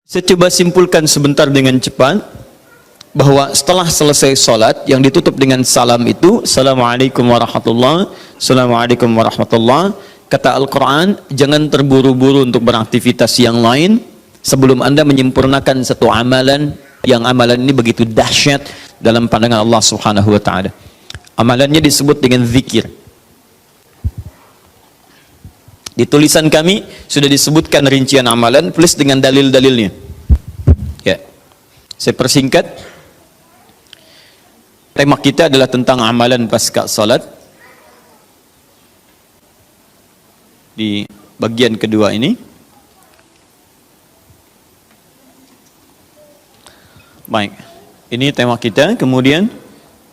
Saya coba simpulkan sebentar dengan cepat bahwa setelah selesai sholat yang ditutup dengan salam itu Assalamualaikum warahmatullahi Assalamualaikum warahmatullahi. Kata Al-Quran, jangan terburu-buru untuk beraktivitas yang lain sebelum Anda menyempurnakan satu amalan yang amalan ini begitu dahsyat dalam pandangan Allah Subhanahu wa Ta'ala. Amalannya disebut dengan zikir. Di tulisan kami sudah disebutkan rincian amalan plus dengan dalil-dalilnya. Ya, saya persingkat. Tema kita adalah tentang amalan pasca salat. Di bagian kedua ini. Baik, ini tema kita. Kemudian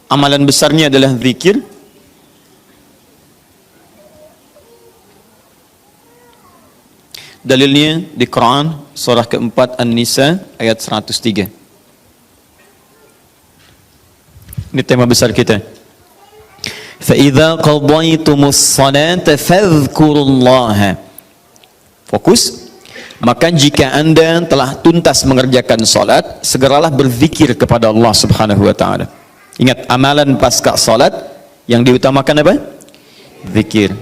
amalan besarnya adalah zikir. Dalilnya di Quran surah keempat An-Nisa ayat 103. Ini tema besar kita. فَإِذَا قَضَيْتُمُ الصَّلَاةَ فَاذْكُرُوا اللَّهَ. Fokus. Maka jika Anda telah tuntas mengerjakan salat, segeralah berzikir kepada Allah Subhanahu wa Ta'ala. Ingat, amalan pasca salat yang diutamakan apa? Zikir.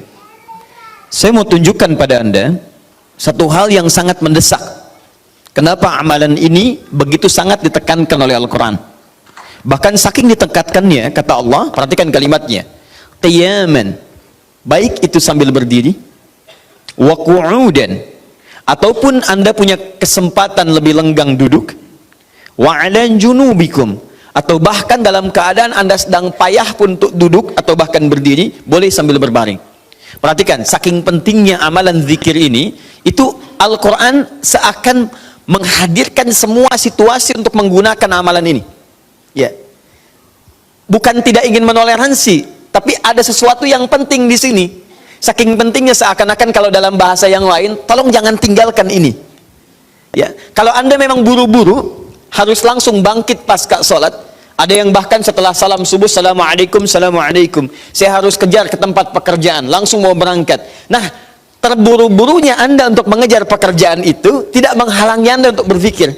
Saya mau tunjukkan pada Anda satu hal yang sangat mendesak. Kenapa amalan ini begitu sangat ditekankan oleh Al-Quran? Bahkan saking ditekatkannya, kata Allah, perhatikan kalimatnya, qiyaman, baik itu sambil berdiri, wa qu'udan, ataupun Anda punya kesempatan lebih lenggang duduk, wa 'ala junubikum, atau bahkan dalam keadaan Anda sedang payah pun untuk duduk atau bahkan berdiri, boleh sambil berbaring. Perhatikan, saking pentingnya amalan zikir ini, itu Al-Quran seakan menghadirkan semua situasi untuk menggunakan amalan ini. Ya, bukan tidak ingin menoleransi, tapi ada sesuatu yang penting di sini. Saking pentingnya seakan-akan kalau dalam bahasa yang lain, tolong jangan tinggalkan ini. Ya, kalau Anda memang buru-buru, harus langsung bangkit pasca sholat. Ada yang bahkan setelah salam subuh, Assalamualaikum, Assalamualaikum, saya harus kejar ke tempat pekerjaan, langsung mau berangkat. Nah, terburu-burunya Anda untuk mengejar pekerjaan itu tidak menghalangi Anda untuk berzikir.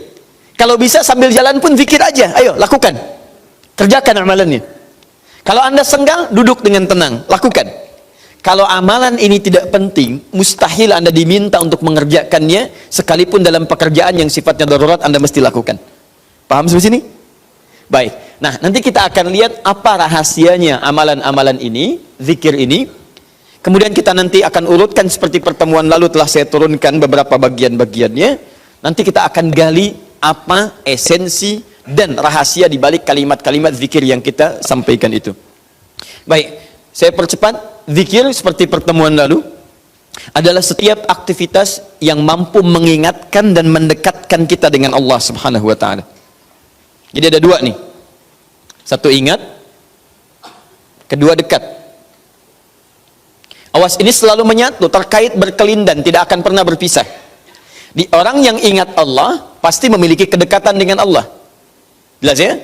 Kalau bisa sambil jalan pun zikir aja, ayo lakukan, kerjakan amalannya. Kalau Anda senggang, duduk dengan tenang, lakukan. Kalau amalan ini tidak penting, mustahil Anda diminta untuk mengerjakannya, sekalipun dalam pekerjaan yang sifatnya darurat Anda mesti lakukan. Paham sampai sini? Baik, nah nanti kita akan lihat apa rahasianya amalan-amalan ini, zikir ini. Kemudian kita nanti akan urutkan seperti pertemuan lalu telah saya turunkan beberapa bagian-bagiannya. Nanti kita akan gali apa esensi dan rahasia di balik kalimat-kalimat zikir yang kita sampaikan itu. Baik, saya percepat. Zikir seperti pertemuan lalu adalah setiap aktivitas yang mampu mengingatkan dan mendekatkan kita dengan Allah Subhanahu wa Ta'ala. Jadi ada dua nih. Satu ingat, kedua dekat. Awas, ini selalu menyatu, terkait berkelindan, tidak akan pernah berpisah. Di orang yang ingat Allah pasti memiliki kedekatan dengan Allah. Jelas ya?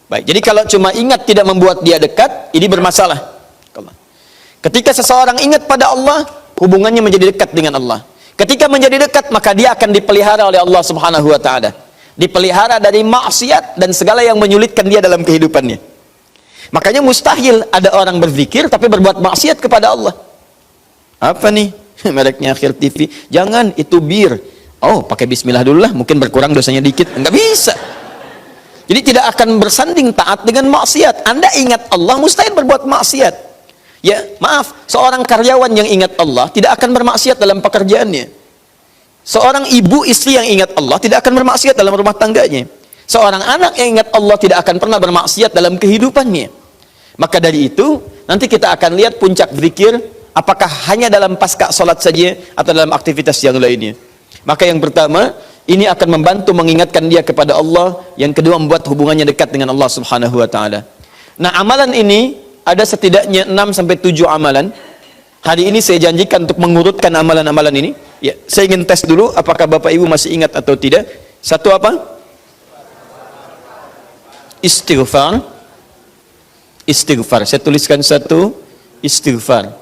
Baik, jadi kalau cuma ingat tidak membuat dia dekat, ini bermasalah. Ketika seseorang ingat pada Allah, hubungannya menjadi dekat dengan Allah. Ketika menjadi dekat, maka dia akan dipelihara oleh Allah Subhanahu wa Ta'ala. Dipelihara dari maksiat dan segala yang menyulitkan dia dalam kehidupannya. Makanya mustahil ada orang berzikir tapi berbuat maksiat kepada Allah. Apa nih? Mereknya Akhir TV. Jangan, itu bir. Oh, pakai bismillah dulu lah, mungkin berkurang dosanya dikit. Enggak bisa. Jadi tidak akan bersanding taat dengan maksiat. Anda ingat Allah, mustahil berbuat maksiat. Ya, maaf, seorang karyawan yang ingat Allah tidak akan bermaksiat dalam pekerjaannya. Seorang ibu istri yang ingat Allah tidak akan bermaksiat dalam rumah tangganya. Seorang anak yang ingat Allah tidak akan pernah bermaksiat dalam kehidupannya. Maka dari itu, nanti kita akan lihat puncak zikir, apakah hanya dalam pasca sholat saja atau dalam aktivitas yang lainnya. Maka yang pertama, ini akan membantu mengingatkan dia kepada Allah. Yang kedua, membuat hubungannya dekat dengan Allah Subhanahu wa Ta'ala. Nah, amalan ini ada setidaknya 6-7 amalan. Hari ini saya janjikan untuk mengurutkan amalan-amalan ini. Ya, saya ingin tes dulu apakah Bapak Ibu masih ingat atau tidak. Satu apa? Istighfar. Istighfar. Saya tuliskan satu, istighfar.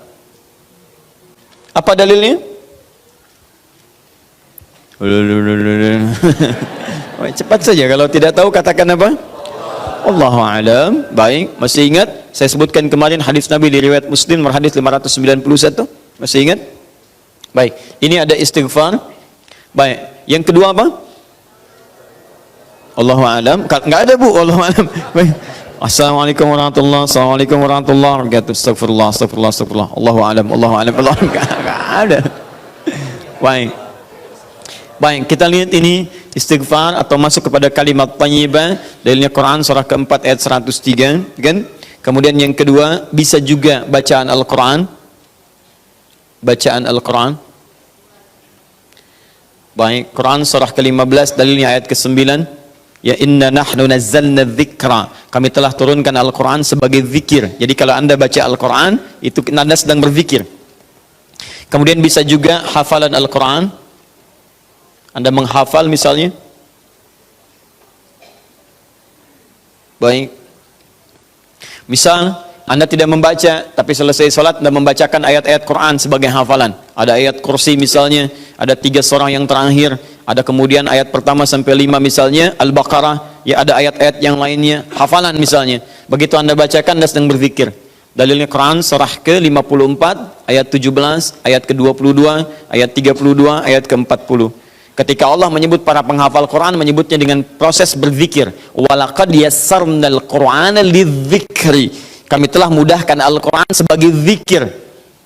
Apa dalilnya? Cepat saja, kalau tidak tahu katakan apa? Allahu a'lam. Baik, masih ingat? Saya sebutkan kemarin hadis Nabi di riwayat Muslim hadis 591. Masih ingat? Baik, ini ada istighfar. Baik, yang kedua apa? Allahu a'lam. Enggak ada, Bu, Allahu a'lam. Baik. Assalamualaikum warahmatullahi wabarakatuh. Assalamualaikum warahmatullahi wabarakatuh. Astagfirullah, astagfirullah, astagfirullah. Allahu a'lam, Allahu a'lam. Enggak ada. Baik. Baik, kita lihat ini istighfar atau masuk kepada kalimat thayyibah. Dalilnya Quran surah keempat ayat 103, kan? Kemudian yang kedua, bisa juga bacaan Al-Quran. Bacaan Al-Quran. Baik, Quran surah ke-15 dalilnya ayat ke-9. Ya inna nahnu nazzalna dzikra. Kami telah turunkan Al-Quran sebagai zikir. Jadi kalau Anda baca Al-Quran, itu Anda sedang berzikir. Kemudian bisa juga hafalan Al-Quran. Anda menghafal misalnya. Baik. Misal Anda tidak membaca, tapi selesai sholat Anda membacakan ayat-ayat Quran sebagai hafalan. Ada ayat kursi misalnya, ada 3 surah yang terakhir, ada kemudian ayat pertama sampai 5 misalnya, Al-Baqarah, ya ada ayat-ayat yang lainnya, hafalan misalnya. Begitu Anda bacakan, Anda sedang berzikir. Dalilnya Quran surah ke-54, ayat 17, ayat ke-22, ayat 32, ayat ke-40. Ketika Allah menyebut para penghafal Quran, menyebutnya dengan proses berzikir. Walaqad yassarnal Qur'ana lidzikri. Kami telah mudahkan Al-Quran sebagai zikir.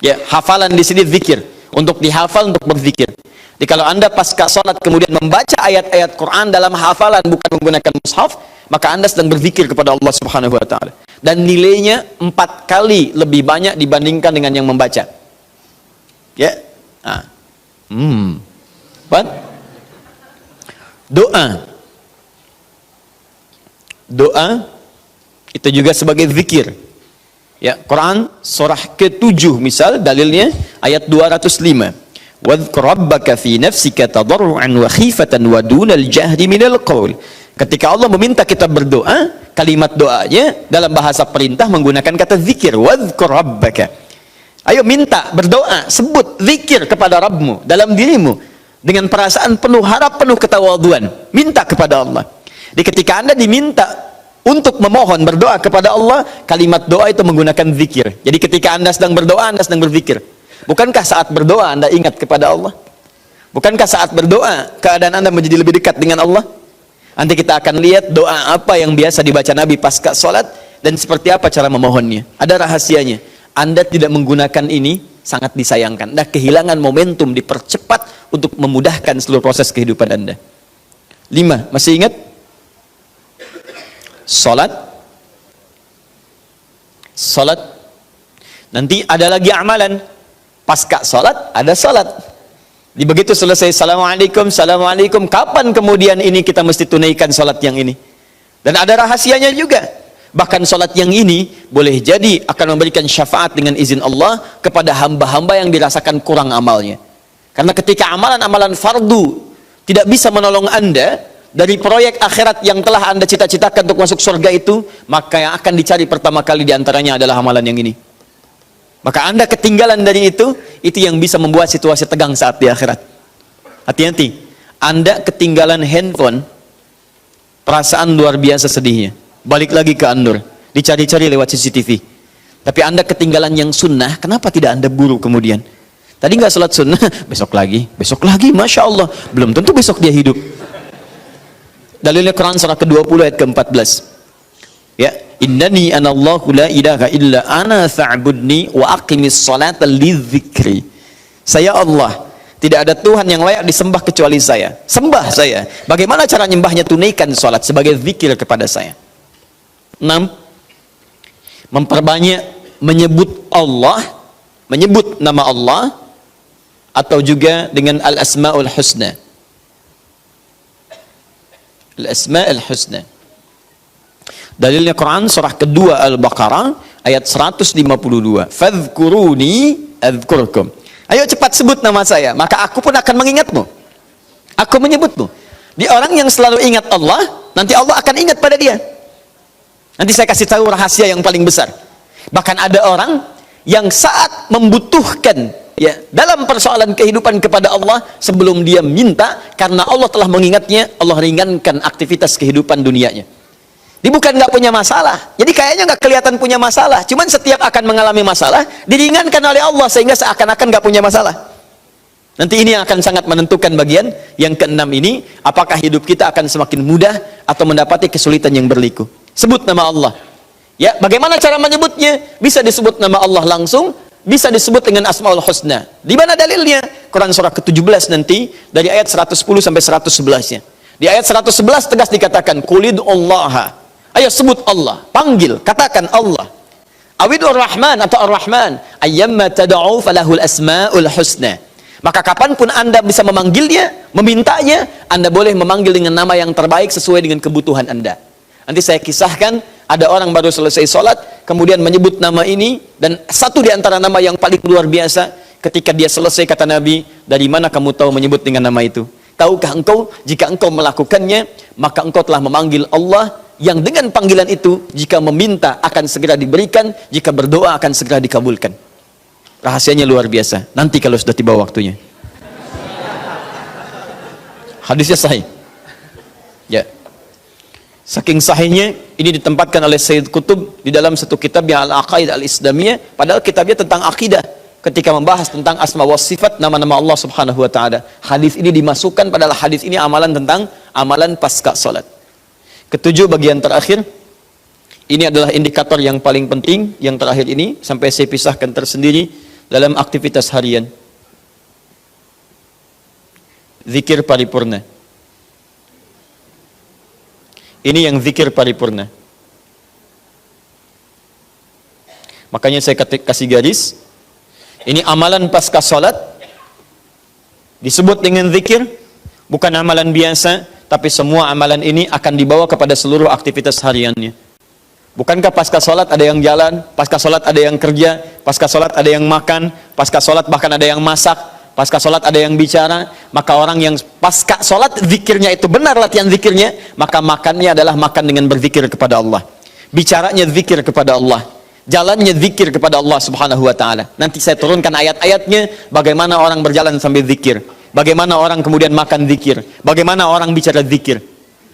Ya, hafalan di sini zikir. Untuk dihafal, untuk berzikir. Jadi kalau Anda pasca salat kemudian membaca ayat-ayat Quran dalam hafalan bukan menggunakan mushaf, maka Anda sedang berzikir kepada Allah Subhanahu wa taala. Dan nilainya 4 kali lebih banyak dibandingkan dengan yang membaca. Ya. Nah. Doa itu juga sebagai zikir. Ya, Quran surah ke-7 misal dalilnya ayat 205. Wadhkur rabbaka fi nafsika tadarruan wa khifatan wa dunal jahri minal qaul. Ketika Allah meminta kita berdoa, kalimat doanya dalam bahasa perintah menggunakan kata zikir. Wadhkur rabbaka. Ayo minta, berdoa, sebut zikir kepada Rabbmu dalam dirimu. Dengan perasaan penuh harap, penuh ketawaduan, minta kepada Allah. Di ketika Anda diminta untuk memohon berdoa kepada Allah, kalimat doa itu menggunakan zikir. Jadi ketika Anda sedang berdoa, Anda sedang berzikir. Bukankah saat berdoa Anda ingat kepada Allah? Bukankah saat berdoa keadaan Anda menjadi lebih dekat dengan Allah? Nanti kita akan lihat doa apa yang biasa dibaca Nabi pasca sholat dan seperti apa cara memohonnya. Ada rahasianya. Anda tidak menggunakan ini, sangat disayangkan. Anda kehilangan momentum, dipercepat untuk memudahkan seluruh proses kehidupan Anda. 5, masih ingat? Salat. Nanti ada lagi amalan. Pasca salat, ada salat. Di begitu selesai, Assalamualaikum, Assalamualaikum. Kapan kemudian ini kita mesti tunaikan salat yang ini? Dan ada rahasianya juga. Bahkan salat yang ini boleh jadi akan memberikan syafaat dengan izin Allah kepada hamba-hamba yang dirasakan kurang amalnya. Karena ketika amalan-amalan fardu tidak bisa menolong Anda dari proyek akhirat yang telah Anda cita-citakan untuk masuk surga itu, maka yang akan dicari pertama kali diantaranya adalah amalan yang ini. Maka Anda ketinggalan dari itu yang bisa membuat situasi tegang saat di akhirat. Hati-hati, Anda ketinggalan handphone, perasaan luar biasa sedihnya. Balik lagi ke An-Nur, dicari-cari lewat CCTV. Tapi Anda ketinggalan yang sunnah, kenapa tidak Anda buru kemudian? Tadi nggak sholat sunnah, besok lagi, Masya Allah. Belum tentu besok dia hidup. Dalilnya Quran surah ke-20 ayat ke-14. Ya, innani anallahu la ilaha illa ana fa'budni wa aqimis salata lidzikri. Saya Allah, tidak ada Tuhan yang layak disembah kecuali saya. Sembah saya. Bagaimana cara nyembahnya? Tunaikan salat sebagai zikir kepada saya. 6. Memperbanyak menyebut Allah, menyebut nama Allah, atau juga dengan al-asma'ul husna. Al-asma'ul husna. Dalilnya Quran surah kedua Al-Baqarah ayat 152. Fadhkuruni adzkurkum. Ayo cepat sebut nama saya, maka aku pun akan mengingatmu. Aku menyebutmu. Di orang yang selalu ingat Allah, nanti Allah akan ingat pada dia. Nanti saya kasih tahu rahasia yang paling besar. Bahkan ada orang yang saat membutuhkan ya, dalam persoalan kehidupan kepada Allah sebelum dia minta, karena Allah telah mengingatnya, Allah ringankan aktivitas kehidupan dunianya. Dia bukan nggak punya masalah, jadi kayaknya nggak kelihatan punya masalah, cuman setiap akan mengalami masalah diringankan oleh Allah sehingga seakan-akan nggak punya masalah. Nanti ini yang akan sangat menentukan bagian yang keenam ini, apakah hidup kita akan semakin mudah atau mendapati kesulitan yang berliku. Sebut nama Allah. Ya, bagaimana cara menyebutnya? Bisa disebut nama Allah langsung, bisa disebut dengan Asmaul Husna. Di mana dalilnya? Quran surah ke-17 nanti dari ayat 110 sampai 111-nya. Di ayat 111 tegas dikatakan, "Qulidullaha." Ayo sebut Allah, panggil, katakan Allah. Awidur Rahman atau Ar-Rahman, ayyamma tad'u falahul asmaul husna. Maka kapanpun Anda bisa memanggilnya, memintanya, Anda boleh memanggil dengan nama yang terbaik sesuai dengan kebutuhan Anda. Nanti saya kisahkan, ada orang baru selesai sholat, kemudian menyebut nama ini, dan satu di antara nama yang paling luar biasa, ketika dia selesai kata Nabi, dari mana kamu tahu menyebut dengan nama itu? Tahukah engkau, jika engkau melakukannya, maka engkau telah memanggil Allah, yang dengan panggilan itu, jika meminta akan segera diberikan, jika berdoa akan segera dikabulkan. Rahasianya luar biasa. Nanti kalau sudah tiba waktunya. Hadisnya sahih. Ya. Saking sahihnya, ini ditempatkan oleh Sayyid Qutb di dalam satu kitab yang Al-Aqaid Al-Islamiyah, padahal kitabnya tentang akidah. Ketika membahas tentang asma wa sifat, nama-nama Allah Subhanahu wa taala. Hadis ini dimasukkan, padahal hadis ini amalan tentang amalan pasca salat. Ketujuh, bagian terakhir. Ini adalah indikator yang paling penting, yang terakhir ini, sampai saya pisahkan tersendiri dalam aktivitas harian. Zikir paripurna. Ini yang zikir paripurna. Makanya saya kasih garis. Ini amalan pasca salat, disebut dengan zikir, bukan amalan biasa, tapi semua amalan ini akan dibawa kepada seluruh aktivitas hariannya. Bukankah pasca sholat ada yang jalan, pasca sholat ada yang kerja, pasca sholat ada yang makan, pasca sholat bahkan ada yang masak, pasca sholat ada yang bicara? Maka orang yang pasca sholat zikirnya itu benar latihan zikirnya, maka makannya adalah makan dengan berzikir kepada Allah, bicaranya zikir kepada Allah, jalannya zikir kepada Allah Subhanahu wa ta'ala. Nanti saya turunkan ayat-ayatnya, bagaimana orang berjalan sambil zikir, bagaimana orang kemudian makan zikir, bagaimana orang bicara zikir.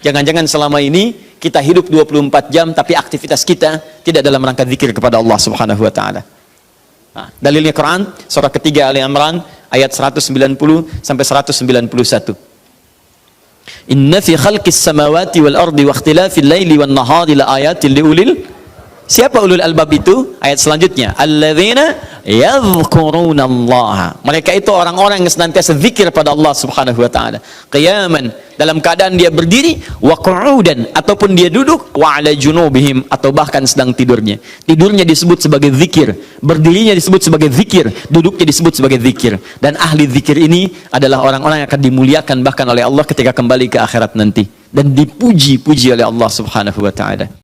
Jangan-jangan selama ini kita hidup 24 jam tapi aktivitas kita tidak dalam rangka zikir kepada Allah Subhanahu wa taala. Nah, dalilnya Quran surah ketiga Ali Imran ayat 190 sampai 191. Inna fi khalqis samawati wal ardi wa ikhtilafil laili wan nahari la ayatin liulil. Siapa ulul albab itu? Ayat selanjutnya, alladzina yadhkurunallaha. Mereka itu orang-orang yang senantiasa zikir pada Allah Subhanahu wa taala. Qiyaman, dalam keadaan dia berdiri, wa qu'udan, ataupun dia duduk, wa 'ala junubihim, atau bahkan sedang tidurnya. Tidurnya disebut sebagai zikir, berdirinya disebut sebagai zikir, duduknya disebut sebagai zikir. Dan ahli zikir ini adalah orang-orang yang akan dimuliakan bahkan oleh Allah ketika kembali ke akhirat nanti, dan dipuji-puji oleh Allah Subhanahu wa taala.